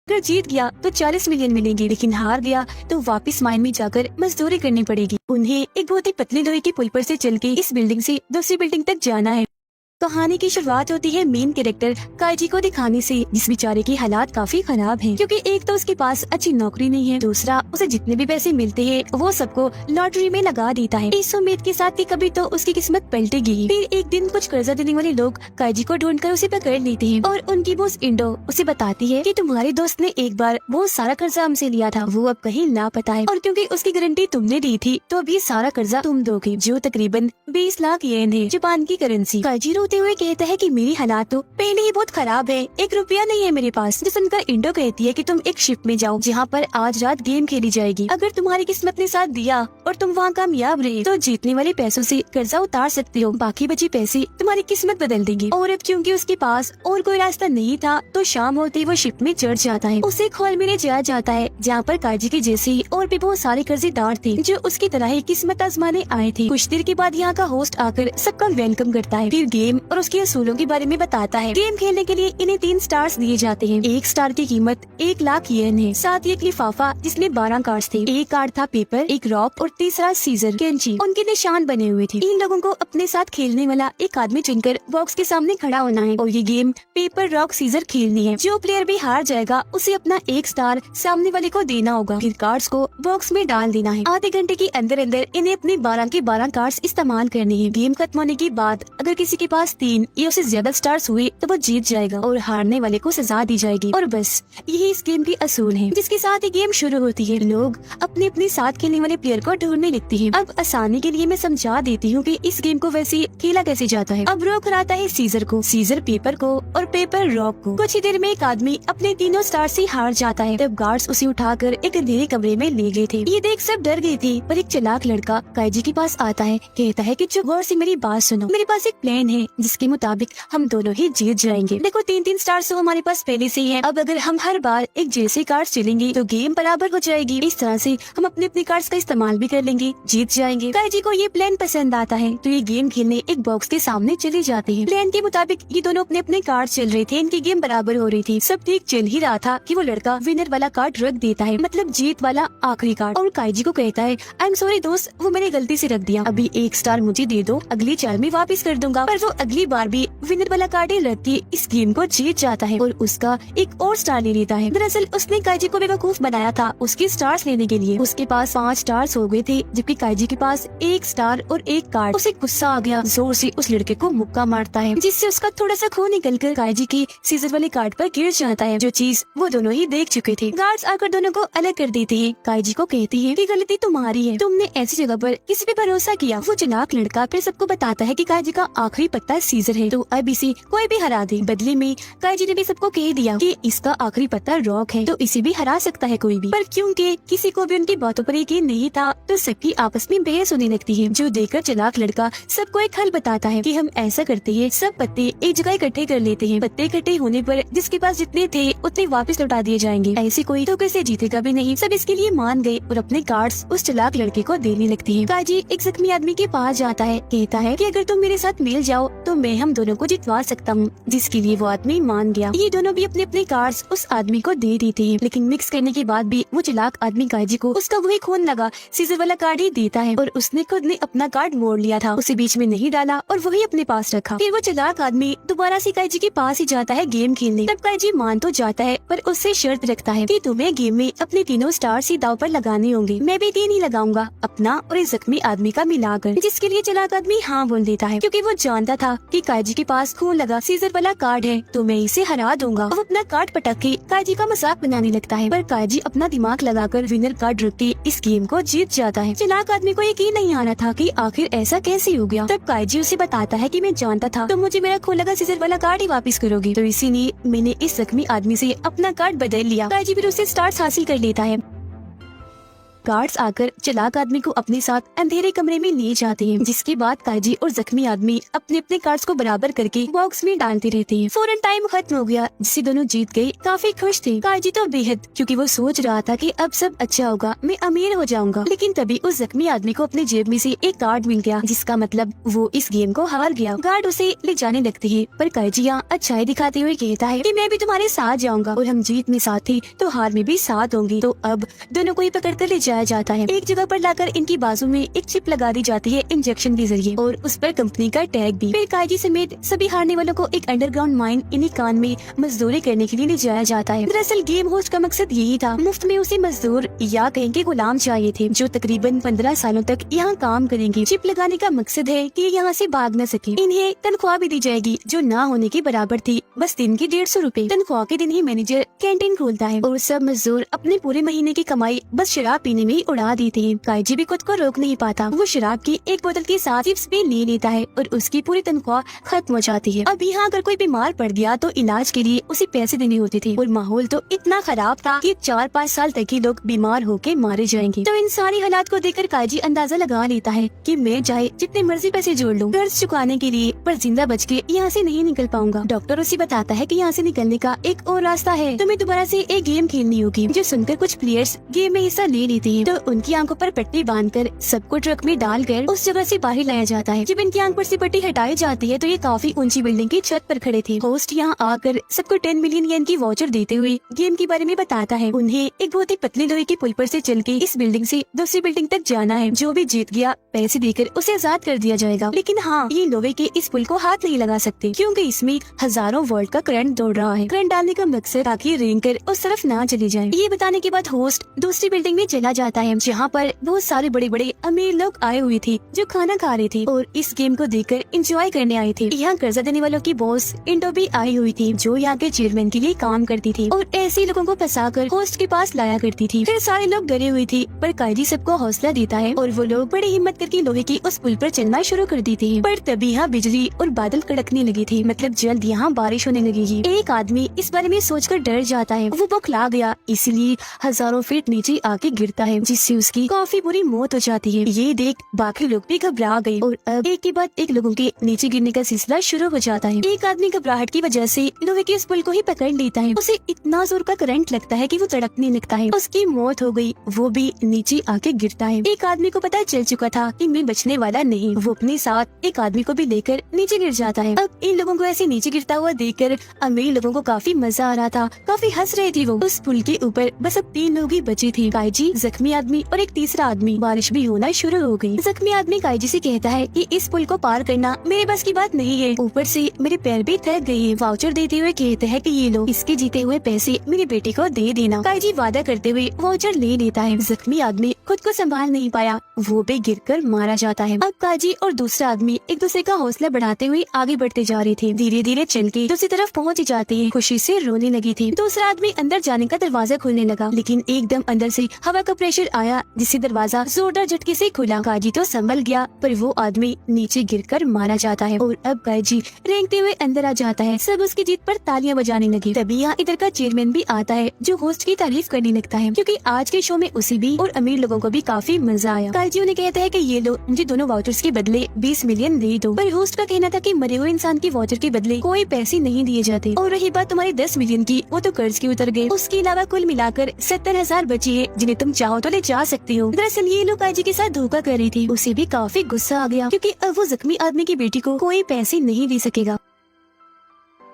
अगर जीत गया तो 40 मिलियन मिलेंगे, लेकिन हार गया तो वापस माइन में जाकर मजदूरी करनी पड़ेगी। उन्हें एक बहुत ही पतली लोहे की पुल पर से चल के इस बिल्डिंग से दूसरी बिल्डिंग तक जाना है। कहानी की शुरुआत होती है मेन कैरेक्टर काइजी को दिखाने से, जिस बेचारे की हालात काफी खराब हैं, क्योंकि एक तो उसके पास अच्छी नौकरी नहीं है, दूसरा उसे जितने भी पैसे मिलते हैं वो सबको लॉटरी में लगा देता है, इस उम्मीद के साथ कि कभी तो उसकी किस्मत पलटेगी। फिर एक दिन कुछ कर्जा देने वाले लोग काइजी को ढूंढकर उसे पकड़ लेते हैं और उनकी बॉस इंडो उसे बताती है कि तुम्हारे दोस्त ने एक बार बहुत सारा कर्जा हमसे लिया था, वो अब कहीं लापता है और क्योंकि उसकी गारंटी तुमने दी थी तो अभी सारा कर्जा तुम दोगे, जो तकरीबन 20 लाख येन है, जापान की करेंसी। काइजी रोते हुए कहता है कि मेरी हालात तो पहले ही बहुत खराब है, 1 रुपया नहीं है मेरे पास। जो सुनकर इंडो कहती है कि तुम एक शिप में जाओ जहाँ पर आज रात गेम खेली जाएगी, अगर तुम्हारी किस्मत ने साथ दिया और तुम वहाँ कामयाब रहे तो जीतने वाले पैसों से कर्जा उतार सकते हो, बाकी बचे पैसे तुम्हारी किस्मत बदल देंगे। और अब क्योंकि उसके पास और कोई रास्ता नहीं था तो शाम होते वो शिप में चढ़ जाता है। उसे एक हॉल में ले जाया जाता है जहाँ पर काइजी के जैसे और भी बहुत सारे कर्जेदार थे जो उसकी तरह ही किस्मत आजमाने आए थे। कुछ देर के बाद यहाँ का होस्ट आकर सबका वेलकम करता है, फिर गेम और उसके असूलों के बारे में बताता है। गेम खेलने के लिए इन्हें 3 स्टार्स दिए जाते हैं। 1 स्टार की कीमत 1 लाख येन है। साथ ही एक लिफाफा जिसमें 12 कार्ड्स थे, एक कार्ड था पेपर, एक रॉक और तीसरा सीजर कैंची, उनके निशान बने हुए थे। इन लोगों को अपने साथ खेलने वाला एक आदमी चुनकर बॉक्स के सामने खड़ा होना है और ये गेम पेपर रॉक सीजर खेलनी है। जो प्लेयर भी हार जाएगा उसे अपना 1 स्टार सामने वाले को देना होगा, फिर कार्ड्स को बॉक्स में डाल देना है। आधे घंटे के अंदर अंदर इन्हें अपने 12 के 12 कार्ड्स इस्तेमाल करने हैं। गेम खत्म होने के बाद अगर किसी के पास 3 या उससे ज्यादा स्टार्स हुए तो वो जीत जाएगा और हारने वाले को सजा दी जाएगी। और बस यही इस गेम की असूल है, जिसके साथ ही गेम शुरू होती है। लोग अपने अपने साथ खेलने वाले प्लेयर को ढूंढने लगते हैं। अब आसानी के लिए मैं समझा देती हूँ कि इस गेम को वैसे खेला कैसे जाता है। अब रॉक हराता है सीजर को, सीजर पेपर को और पेपर रॉक को। कुछ ही देर में एक आदमी अपने तीनों स्टार से हार जाता है। तब गार्ड्स उसे उठाकर एक अंधेरे कमरे में ले गए थे। ये देख सब डर गए थे, पर एक चालाक लड़का काइजी के पास आता है, कहता है कि चुप गौर से मेरी बात सुनो, मेरे पास एक प्लान है जिसके मुताबिक हम दोनों ही जीत जाएंगे। देखो 3-3 स्टार्स तो हमारे पास पहले से ही है, अब अगर हम हर बार एक जैसे कार्ड्स चलेंगे तो गेम बराबर हो जाएगी। इस तरह से हम अपने अपने कार्ड्स का इस्तेमाल भी कर लेंगे, जीत जाएंगे। काइजी को ये प्लान पसंद आता है तो ये गेम खेलने एक बॉक्स के सामने चले जाते हैं। प्लान के मुताबिक ये दोनों अपने अपने कार्ड चल रहे थे, इनकी गेम बराबर हो रही थी, सब ठीक चल ही रहा था कि वो लड़का विनर वाला कार्ड रख देता है, मतलब जीत वाला आखिरी कार्ड, और काइजी को कहता है आई एम सॉरी दोस्त, वो मैंने गलती से रख दिया, अभी 1 स्टार मुझे दे दो, अगली चाल में वापस कर दूंगा। पर वो अगली बार भी विनर वाला कार्ड ही रख दिए, इस गेम को जीत जाता है और उसका एक और स्टार ले लेता है। दरअसल उसने काइजी को बेवकूफ बनाया था उसके स्टार्स लेने के लिए। उसके पास 5 स्टार्स हो गए थे जबकि काइजी के पास 1 स्टार और 1 कार्ड। उसे गुस्सा आ गया, जोर से उस लड़के को मुक्का मारता है जिससे उसका थोड़ा सा खून निकलकर काइजी के सीजर वाले कार्ड पर गिर जाता है, जो चीज वो दोनों ही देख चुके थे। गार्ड्स आकर दोनों को अलग कर देते हैं। काइजी को कहती है कि गलती तुम्हारी है, तुमने ऐसी जगह पर किसी पे भरोसा किया। वो चालाक लड़का फिर सबको बताता है कि काइजी का आखिरी पत्ता सीजर है, तो अब इसे कोई भी हरा दे। बदले में काइजी ने भी सबको कह दिया कि इसका आखिरी पत्ता रॉक है, तो इसे भी हरा सकता है कोई भी। पर क्योंकि किसी को भी उनकी बातों पर यकीन नहीं था तो सबकी आपस में बहस होने लगती है, जो देखकर चालाक लड़का सबको एक हल बताता है कि हम ऐसा करते हैं, सब पत्ते एक जगह इकट्ठे कर लेते हैं, पत्ते इकट्ठे होने पर जिसके पास जितने थे उतने वापस लौटा दिए जाएंगे, ऐसे कोई तो कैसे जीतेगा भी नहीं। सब इसके लिए मान गए और अपने कार्ड्स उस चालाक लड़के को देने लगते हैं। काइजी एक जख्मी आदमी के पास जाता है, कहता है कि अगर तुम मेरे साथ मिल जाओ तो मैं हम दोनों को जितवा सकता हूँ, जिसके लिए वो आदमी मान गया। ये दोनों भी अपने अपने कार्ड्स उस आदमी को दे देते हैं, लेकिन मिक्स करने के बाद भी वो चालाक आदमी काइजी को उसका वही खून लगा सीजर वाला कार्ड ही देता है और उसने खुद ने अपना कार्ड मोड़ लिया था, उसे बीच में नहीं डाला और वही अपने पास रखा। फिर वो चालाक आदमी दोबारा से काइजी के पास ही जाता है गेम खेलने। तब काइजी मान तो जाता है पर उससे शर्त रखता है कि तुम्हें गेम में अपने तीनों स्टार्स ही दाव पर लगाने होंगे, मैं भी 3 ही लगाऊंगा, अपना और इस जख्मी आदमी का मिलाकर। जिसके लिए चालाक आदमी हाँ बोल देता है क्योंकि वो जानता था कि काइजी के पास खून लगा सीजर वाला कार्ड है तो मैं इसे हरा दूंगा। वो अपना कार्ड पटक के काइजी का मजाक बनाने लगता है, पर काइजी अपना दिमाग लगाकर विनर कार्ड रख के इस गेम को जीत जाता है। चालाक आदमी को यकीन नहीं आ रहा था कि आखिर ऐसा कैसे हो गया। तब काइजी उसे बताता है कि मैं जानता था तुम मुझे मेरा खून लगा सीजर वाला कार्ड ही वापस करोगी, तो इसीलिए मैंने इस जख्मी आदमी से अपना कार्ड बदल लिया। काइजी फिर उससे स्टार्स हासिल कर लेता है। गार्ड्स आकर चालाक आदमी को अपने साथ अंधेरे कमरे में ले जाते हैं, जिसके बाद काजी और जख्मी आदमी अपने अपने कार्ड्स को बराबर करके बॉक्स में डालते रहते हैं। फौरन टाइम खत्म हो गया, जिसे दोनों जीत गए। काफी खुश थे काजी तो बेहद, क्योंकि वो सोच रहा था कि अब सब अच्छा होगा, मैं अमीर हो जाऊंगा। लेकिन तभी उस जख्मी आदमी को अपने जेब में से एक कार्ड मिल गया, जिसका मतलब वो इस गेम को हार गया। गार्ड उसे ले जाने लगते हैं, पर काजी यहाँ अच्छाई दिखाते हुए कहता है कि मैं भी तुम्हारे साथ जाऊंगा, और हम जीत में साथ थे तो हार में भी साथ होंगे। तो अब दोनों को ही पकड़ कर ले जाया जाता है। एक जगह पर लाकर इनकी बाजू में एक चिप लगा दी जाती है इंजेक्शन के जरिए, और उस पर कंपनी का टैग भी। फिर काजी समेत सभी हारने वालों को एक अंडरग्राउंड माइन इन्हीं कान में मजदूरी करने के लिए ले जाया जाता है। दरअसल गेम होस्ट का मकसद यही था, मुफ्त में उसे मजदूर या कहीं के गुलाम चाहिए थे, जो तकरीबन 15 सालों तक यहाँ काम करेंगे। चिप लगाने का मकसद है कि यहाँ से भाग न सके। इन्हें तनख्वाह भी दी जाएगी, जो ना होने के बराबर थी, बस दिन की 150 रूपए। तनख्वाह के दिन ही मैनेजर कैंटीन खोलता है, और सब मजदूर अपने पूरे महीने की कमाई बस शराब पीने में ही उड़ा देते हैं। काजी भी खुद को रोक नहीं पाता, वो शराब की एक बोतल के साथ चिप्स भी ले लेता है, और उसकी पूरी तनख्वाह खत्म हो जाती है। अब यहाँ अगर कोई बीमार पड़ गया तो इलाज के लिए उसे पैसे देने होते थे, और माहौल तो इतना खराब था कि 4-5 साल तक ही लोग बीमार होके मारे जाएंगे। तो इन सारी हालात को देखकर काजी अंदाजा लगा लेता है कि मैं चाहे जितने मर्जी पैसे जोड़ लूं कर्ज चुकाने के लिए, पर जिंदा बच के यहाँ से नहीं निकल पाऊंगा। डॉक्टर उसे बताता है कि यहाँ से निकलने का एक और रास्ता है, तुम्हें दोबारा से एक गेम खेलनी होगी। जो सुनकर कुछ प्लेयर्स गेम में हिस्सा ले लेते हैं, तो उनकी आंखों पर पट्टी बांधकर सबको ट्रक में डालकर उस जगह से बाहर लाया जाता है। जब इनकी आंख पर से पट्टी हटाई जाती है तो ये काफी ऊंची बिल्डिंग की छत पर खड़े थे। होस्ट यहाँ आकर सबको 10 मिलियन येन की वाउचर देते हुए गेम के बारे में बताता है। उन्हें एक बहुत ही पतले लोहे के पुल पर से चल के इस बिल्डिंग से दूसरी बिल्डिंग तक जाना है। जो भी जीत गया पैसे देकर उसे आजाद कर दिया जाएगा। लेकिन हाँ, ये लोहे के इस पुल को हाथ नहीं लगा सकते, क्योंकि इसमें हजारों वोल्ट का करंट दौड़ रहा है। करंट डालने का मकसद ताकि रेंग कर उस तरफ ना चले जाए। ये बताने के बाद होस्ट दूसरी बिल्डिंग में चला जाता है, जहाँ पर बहुत सारे बड़े बड़े अमीर लोग आए हुए थे, जो खाना खा रहे थे और इस गेम को देखकर एंजॉय करने आए थे। यहाँ कर्जा देने वालों की बॉस इंडो भी आई हुई थी, जो यहाँ के चेयरमैन के लिए काम करती थी, और ऐसे लोगों को फंसाकर होस्ट के पास लाया करती थी। फिर सारे लोग डरे हुए थे, पर काजी सबको हौसला देता है, और वो लोग बड़ी हिम्मत करके लोहे की उस पुल पर चलना शुरू कर देते हैं। पर तभी यहाँ बिजली और बादल कड़कने लगे थे, मतलब जल्द यहाँ बारिश होने लगेगी। एक आदमी इस बारे में सोचकर डर जाता है, वो बौखला गया, इसलिए हजारों फीट नीचे आके गिरता है, जिससे उसकी काफी बुरी मौत हो जाती है। ये देख बाकी लोग भी घबरा गए, और अब एक के बाद एक लोगों के नीचे गिरने का सिलसिला शुरू हो जाता है। एक आदमी घबराहट की वजह से लोहे के इस पुल को ही पकड़ लेता है। उसे इतना जोर का करंट लगता है कि वो तड़पने लगता है। उसकी मौत हो गई, वो भी नीचे आके गिरता है। एक आदमी को पता चल चुका था कि मैं बचने वाला नहीं, वो अपने साथ एक आदमी को भी लेकर नीचे गिर जाता है। अब इन लोगों को ऐसे नीचे गिरता हुआ देखकर अमीर लोगों को काफी मजा आ रहा था, काफी हंस रहे थे वो। उस पुल के ऊपर बस अब 3 लोग ही बचे थे, काजी, जख्मी आदमी और एक तीसरा आदमी। बारिश भी होना शुरू हो गई। जख्मी आदमी काजी से कहता है कि इस पुल को पार करना मेरे बस की बात नहीं है, ऊपर से मेरे पैर भी थक गए हैं। वाउचर देते हुए कहते हैं कि ये लो, इसके जीते हुए पैसे मेरे बेटे को दे देना। काजी वादा करते हुए वाउचर ले लेता है। जख्मी आदमी खुद को संभाल नहीं पाया, वो भी गिरकर मारा जाता है। अब काजी और दूसरा आदमी एक दूसरे का हौसला बढ़ाते हुए आगे बढ़ते जा रहे थे। धीरे धीरे चल के दूसरी तरफ पहुँच जाते हैं। खुशी से रोने लगी थी। दूसरा आदमी अंदर जाने का दरवाजा खोलने लगा, लेकिन एकदम अंदर से हवा का प्रेशर आया, जिससे दरवाजा जोरदार झटके से खुला। काजी तो संभल गया, पर वो आदमी नीचे गिरकर मारा जाता है, और अब काजी रेंगते हुए अंदर आ जाता है। सब उसकी जीत पर तालियां बजाने लगे। तभी यहाँ इधर का चेयरमैन भी आता है, जो होस्ट की तारीफ करने लगता है, क्योंकि आज के शो में उसे भी और अमीर लोगों को भी काफी मजा आया। काजी उन्हें कहता है कि ये लो, मुझे दोनों वाउचर्स के बदले 20 मिलियन दे दो। पर होस्ट का कहना था कि मरे हुए इंसान की वाउचर के बदले कोई पैसे नहीं दिए जाते। और रही बात तुम्हारी 10 मिलियन की, वो तो कर्ज के उतर गए। उसके अलावा कुल मिलाकर 70,000 बचे हैं, जिन्हें तुम चाहो तो ले जा सकते हो। दरअसल ये लोग काजी के साथ धोखा कर रही थी। उसे भी काफी गुस्सा आ गया, क्योंकि अब वो जख्मी आदमी की बेटी को कोई पैसे नहीं दे सकेगा।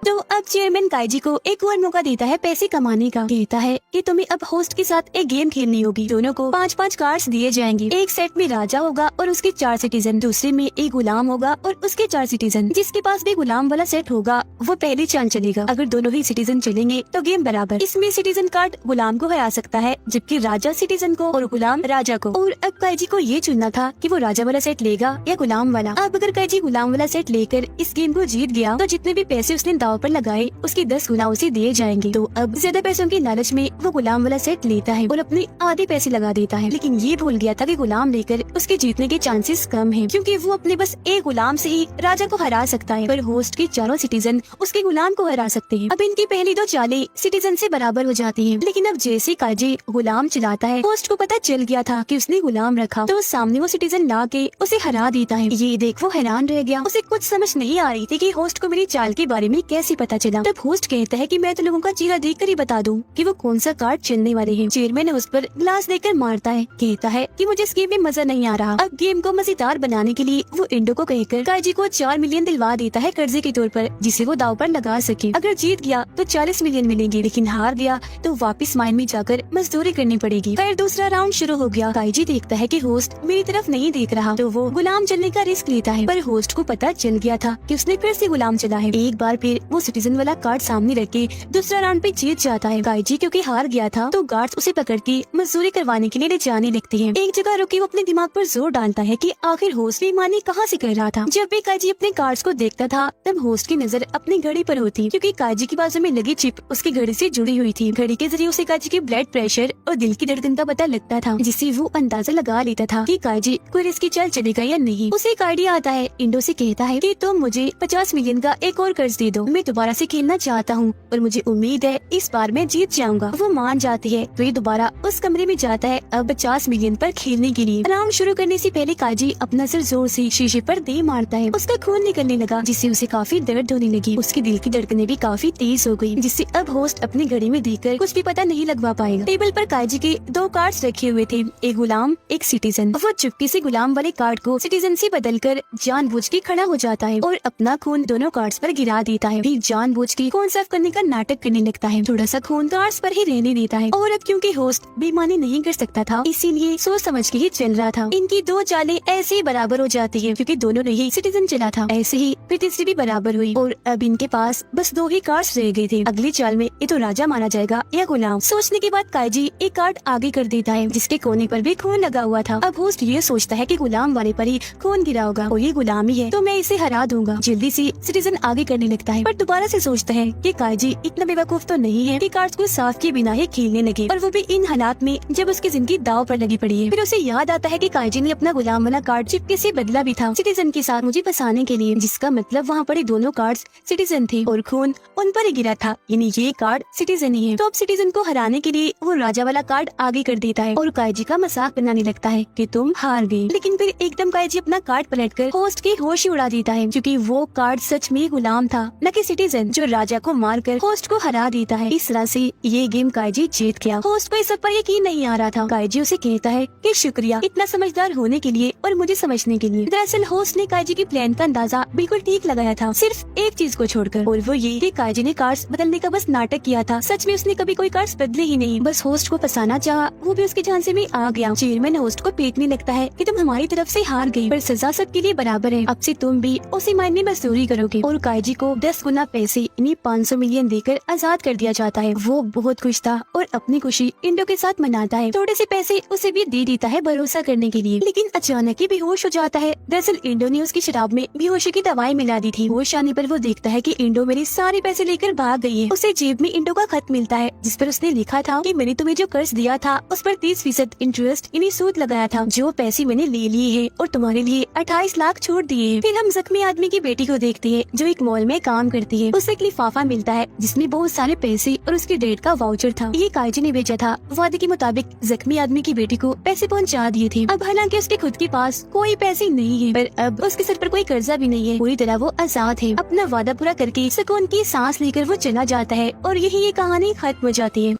तो अब चेयरमैन काजी को एक और मौका देता है पैसे कमाने का। कहता है कि तुम्हें अब होस्ट के साथ एक गेम खेलनी होगी। दोनों को 5-5 कार्ड्स दिए जाएंगे। एक सेट में राजा होगा और उसके 4 सिटीजन, दूसरे में एक गुलाम होगा और उसके 4 सिटीजन। जिसके पास भी गुलाम वाला सेट होगा वो पहली चांद चलेगा। अगर दोनों ही सिटीजन चलेंगे तो गेम बराबर। इसमें सिटीजन कार्ड गुलाम को हरा सकता है, जबकि राजा सिटीजन को और गुलाम राजा को। और अब काजी को ये चुनना था कि वो राजा वाला सेट लेगा या गुलाम वाला। अब अगर काजी गुलाम वाला सेट लेकर इस गेम को जीत गया तो जितने भी पैसे उसने दाव दाव पर लगाए उसके 10 गुना उसे दिए जाएंगे। तो अब ज्यादा पैसों के लालच में वो गुलाम वाला सेट लेता है और अपने आधे पैसे लगा देता है, लेकिन ये भूल गया था कि गुलाम लेकर उसके जीतने के चांसेस कम हैं, क्योंकि वो अपने बस एक गुलाम से ही राजा को हरा सकता है, पर होस्ट के चारों सिटीजन उसके गुलाम को हरा सकते हैं। अब इनकी पहली 2 चालें सिटीजन से बराबर हो जाती हैं, लेकिन अब जैसे काजी गुलाम चलाता है, होस्ट को पता चल गया था कि उसने गुलाम रखा, तो सामने वो सिटीजन ला के उसे हरा देता है। ये देख वो हैरान रह गया, उसे कुछ समझ नहीं आ रही थी कि होस्ट को मेरी चाल के बारे में कैसे पता चला। तब होस्ट कहता है कि मैं तो लोगों का चेहरा देखकर ही बता दूं कि वो कौन सा कार्ड चलने वाले हैं। चेयरमैन उस पर ग्लास देकर मारता है, कहता है कि मुझे इस गेम में मजा नहीं आ रहा। अब गेम को मजेदार बनाने के लिए वो इंडो को कहकर काजी को 4 मिलियन दिलवा देता है कर्जे के तौर पर, जिसे वो दाव पर लगा सके। अगर जीत गया तो 40 मिलियन मिलेंगे, लेकिन हार गया तो वापस माइन में जाकर मजदूरी करनी पड़ेगी। फिर दूसरा राउंड शुरू हो गया। काजी देखता है कि होस्ट मेरी तरफ नहीं देख रहा, तो वो गुलाम चलने का रिस्क लेता है, पर होस्ट को पता चल गया था कि उसने फिर से गुलाम चला है। एक बार फिर वो सिटीजन वाला कार्ड सामने रख के दूसरा राउंड पे जीत जाता है। काजी क्योंकि हार गया था, तो गार्ड्स उसे पकड़ के मजदूरी करवाने के लिए ले जाने लगते हैं। एक जगह रुके वो अपने दिमाग पर जोर डालता है कि आखिर होस्ट बेईमानी कहाँ से कर रहा था। जब भी काजी अपने कार्ड्स को देखता था, तब होस्ट की नजर अपनी घड़ी पर होती, क्योंकि काजी की बाजू में लगी चिप उसकी घड़ी से जुड़ी हुई थी। घड़ी के जरिए उसे काजी के ब्लड प्रेशर और दिल की धड़कन का पता लगता था, जिससे वो अंदाजा लगा लेता था कि काजी कोई रिस्क चल चलेगा या नहीं। उसे एक आइडिया आता है। इंडो से कहता है कि तुम मुझे 50 मिलियन का एक और कर्ज दे दो, मैं दोबारा से खेलना चाहता हूँ और मुझे उम्मीद है इस बार मैं जीत जाऊंगा। वो मान जाती है, तो ये दोबारा उस कमरे में जाता है अब 50 मिलियन पर खेलने के लिए। राउंड शुरू करने से पहले काजी अपना सिर जोर से शीशे पर दे मारता है। उसका खून निकलने लगा, जिससे उसे काफी दर्द होने लगी। उसके दिल की धड़कनें भी काफी तेज हो गई, जिससे अब होस्ट अपनी घड़ी में देखकर कुछ भी पता नहीं लगवा पाएगा। टेबल पर काजी के 2 कार्ड्स रखे हुए थे, एक गुलाम एक सिटीजन। वो चुपके से गुलाम वाले कार्ड को सिटीजन से बदलकर जानबूझ के खड़ा हो जाता है और अपना खून दोनों कार्ड्स पर गिरा देता है। फिर जानबूझ के खून साफ करने का नाटक करने लगता है, थोड़ा सा खून कार्ड्स पर ही रहने देता है। और अब क्योंकि होस्ट बेईमानी नहीं कर सकता था, इसीलिए सोच समझ के ही चल रहा था। इनकी 2 चालें ऐसे ही बराबर हो जाती है, क्योंकि दोनों ने ही सिटीजन चला था। ऐसे ही फिर तीसरी भी बराबर हुई और अब इनके पास बस 2 ही कार्ड्स रह गए थे। अगली चाल में ये तो राजा माना जाएगा या गुलाम। सोचने के बाद काजी एक कार्ड आगे कर देता है, जिसके कोने पर भी खून लगा हुआ था। अब होस्ट ये सोचता है कि गुलाम वाले पर ही खून गिरा होगा और ये गुलाम ही है, तो मैं इसे हरा दूंगा। जल्दी से सिटीजन आगे करने लगता है, पर दोबारा से सोचता है कि काजी इतना बेवकूफ तो नहीं है कि कार्ड्स को साफ किए बिना ही खेलने लगे, और वो भी इन हालात में जब उसकी जिंदगी दाव पर लगी पड़ी है। फिर उसे याद आता है कि काजी ने अपना गुलाम वाला कार्ड चिपके से बदला भी था सिटीजन के साथ मुझे फंसाने के लिए, जिसका मतलब वहाँ पड़े दोनों कार्ड्स सिटीजन थे और खून उन पर ही गिरा था, यानी ये कार्ड सिटीजन ही है। तो अब सिटीजन को हराने के लिए वो राजा वाला कार्ड आगे कर देता है और काजी का मजाक बनाने लगता है कि तुम हार गए। लेकिन फिर एकदम काजी अपना कार्ड पलटकर होस्ट की होश ही उड़ा देता है, क्योंकि वो कार्ड सच में गुलाम था, न कि सिटीजन, जो राजा को मारकर होस्ट को हरा देता है। इस तरह से ये गेम काजी जीत गया। होस्ट को इस सब पर यकीन नहीं आ रहा था। काजी उसे कहता है कि शुक्रिया इतना समझदार होने के लिए और मुझे समझने के लिए। दरअसल होस्ट ने काजी की प्लान का अंदाजा बिल्कुल ठीक लगाया था, सिर्फ एक चीज को छोड़कर, और वो ये कि काजी ने कार्ड्स बदलने का बस नाटक किया था। सच में उसने कभी कोई कार्ड्स बदले ही नहीं, बस होस्ट को फंसाना चाहा, वो भी उसके झांसे में आ गया। चेयरमैन होस्ट को पीटने लगता है कि तुम हमारी तरफ से हार गई, पर सजा सबके लिए बराबर है, अब से तुम भी उसी मायने में मजदूरी करोगे। और काजी को 10 गुना पैसे यानी 500 मिलियन देकर आजाद कर दिया जाता है। वो बहुत खुश था और अपनी खुशी इंडो के साथ मनाता है। थोड़े से पैसे उसे भी दे देता है भरोसा करने के लिए, लेकिन अचानक ही बेहोश हो जाता है। दरअसल इंडो ने उसकी शराब में बेहोशी की दवाई मिला दी थी। होश आने पर वो देखता है कि इंडो मेरे सारे पैसे लेकर भाग गई है। उसे जेब में इंडो का खत मिलता है, जिस पर उसने लिखा था कि मैंने तुम्हें जो कर्ज दिया था उस पर 30% इंटरेस्ट यानी सूद लगाया था, जो पैसे मैंने ले लिए हैं और तुम्हारे लिए 28 लाख छोड़ दिए हैं। फिर हम जख्मी आदमी की बेटी को देखते हैं, जो एक मॉल में काम करती है। उसे एक लिफाफा मिलता है जिसमें बहुत सारे पैसे और उसके डेट का वाउचर था। ये काजी ने भेजा था। वादे के मुताबिक जख्मी आदमी की बेटी को पैसे पहुंचा दिए थे। अब हालांकि उसके खुद के पास कोई पैसे नहीं है, पर अब उसके सर पर कोई कर्जा भी नहीं है। पूरी तरह वो आजाद है। अपना वादा पूरा करके सुकून की सांस लेकर वो चला जाता है और यही ये कहानी खत्म हो जाती है।